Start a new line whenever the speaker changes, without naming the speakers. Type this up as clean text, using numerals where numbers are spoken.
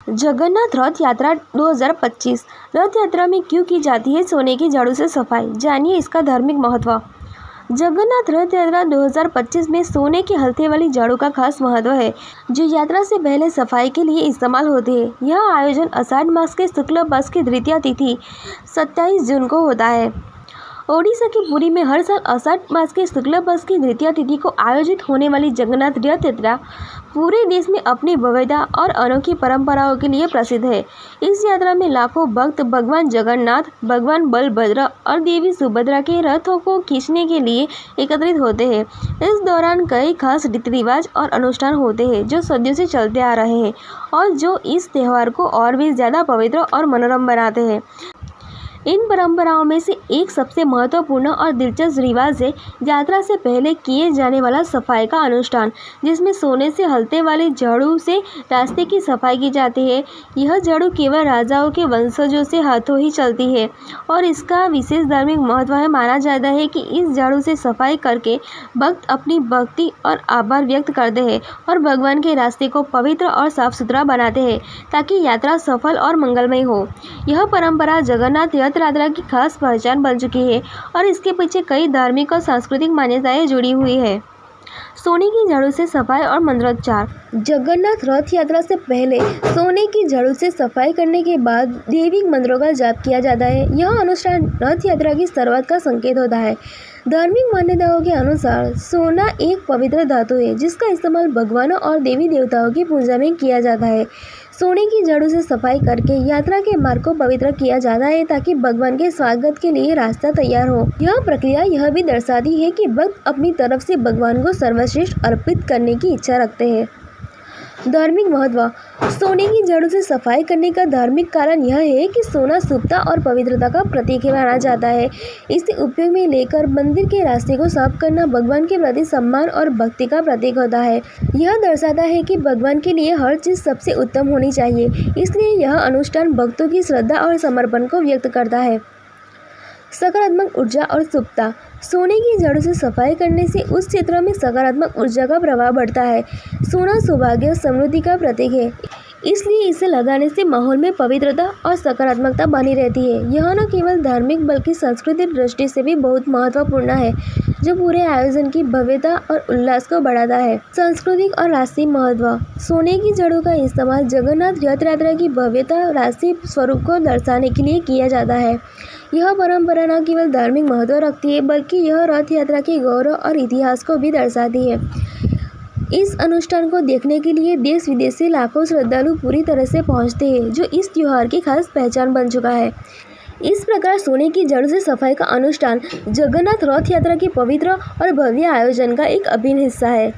जगन्नाथ रथ यात्रा 2025। रथ यात्रा में क्यों की जाती है सोने की जड़ों से सफाई, जानिए इसका धार्मिक महत्व। जगन्नाथ रथ यात्रा 2025 में सोने के हल्के वाली जड़ों का खास महत्व है, जो यात्रा से पहले सफाई के लिए इस्तेमाल होते हैं। यह आयोजन आषाढ़ मास के शुक्ल पक्ष की द्वितीया तिथि 27 जून को होता है। ओडिशा के पुरी में हर साल आषाढ़ मास के शुक्ल पक्ष की द्वितीया तिथि को आयोजित होने वाली जगन्नाथ रथ यात्रा पूरे देश में अपनी भव्यता और अनोखी परंपराओं के लिए प्रसिद्ध है। इस यात्रा में लाखों भक्त भगवान जगन्नाथ, भगवान बलभद्र और देवी सुभद्रा के रथों को खींचने के लिए एकत्रित होते हैं। इस दौरान कई खास रीति रिवाज और अनुष्ठान होते हैं जो सदियों से चलते आ रहे हैं और जो इस त्यौहार को और भी ज़्यादा पवित्र और मनोरम बनाते हैं। इन परंपराओं में से एक सबसे महत्वपूर्ण और दिलचस्प रिवाज है यात्रा से पहले किए जाने वाला सफाई का अनुष्ठान, जिसमें सोने से हल्के वाले झाड़ू से रास्ते की सफाई की जाती है। यह झाड़ू केवल राजाओं के वंशजों से हाथों ही चलती है और इसका विशेष धार्मिक महत्व है। माना जाता है कि इस झाड़ू से सफाई करके भक्त अपनी भक्ति और आभार व्यक्त करते हैं और भगवान के रास्ते को पवित्र और साफ सुथरा बनाते हैं ताकि यात्रा सफल और मंगलमय हो। यह परंपरा जगन्नाथ रथ यात्रा की खास पहचान बन चुकी है और इसके पीछे कई धार्मिक और सांस्कृतिक मान्यताएं जुड़ी हुई है। सोने की झाड़ू से सफाई और मंत्रोच्चार। जगन्नाथ रथ यात्रा से पहले सोने की झाड़ू से सफाई करने के बाद दैविक मंत्रों का जाप किया जाता है। यह अनुष्ठान रथ यात्रा की शुरुआत का संकेत होता है। धार्मिक मान्यताओं के अनुसार सोना एक पवित्र धातु है जिसका इस्तेमाल भगवानों और देवी देवताओं की पूजा में किया जाता है। सोने की झाड़ू से सफाई करके यात्रा के मार्ग को पवित्र किया जाता है ताकि भगवान के स्वागत के लिए रास्ता तैयार हो। यह प्रक्रिया यह भी दर्शाती है कि भक्त अपनी तरफ से भगवान को सर्वश्रेष्ठ अर्पित करने की इच्छा रखते हैं। धार्मिक महत्व। सोने की झाड़ू से सफाई करने का धार्मिक कारण यह है कि सोना शुभता और पवित्रता का प्रतीक माना जाता है। इसे उपयोग में लेकर मंदिर के रास्ते को साफ करना भगवान के प्रति सम्मान और भक्ति का प्रतीक होता है। यह दर्शाता है कि भगवान के लिए हर चीज़ सबसे उत्तम होनी चाहिए, इसलिए यह अनुष्ठान भक्तों की श्रद्धा और समर्पण को व्यक्त करता है। सकारात्मक ऊर्जा और शुभता। सोने की झाड़ू से सफाई करने से उस क्षेत्र में सकारात्मक ऊर्जा का प्रभाव बढ़ता है। सोना सौभाग्य और समृद्धि का प्रतीक है, इसलिए इसे लगाने से माहौल में पवित्रता और सकारात्मकता बनी रहती है। यह न केवल धार्मिक बल्कि सांस्कृतिक दृष्टि से भी बहुत महत्वपूर्ण है, जो पूरे आयोजन की भव्यता और उल्लास को बढ़ाता है। सांस्कृतिक और राष्ट्रीय महत्व। सोने की झाड़ू का इस्तेमाल जगन्नाथ रथ यात्रा की भव्यता राष्ट्रीय स्वरूप को दर्शाने के लिए किया जाता है। यह परंपरा न केवल धार्मिक महत्व रखती है बल्कि यह रथ यात्रा के गौरव और इतिहास को भी दर्शाती है। इस अनुष्ठान को देखने के लिए देश विदेश से लाखों श्रद्धालु पूरी तरह से पहुंचते हैं, जो इस त्योहार की खास पहचान बन चुका है। इस प्रकार सोने की झाड़ू से सफाई का अनुष्ठान जगन्नाथ रथ यात्रा के पवित्र और भव्य आयोजन का एक अभिन्न हिस्सा है।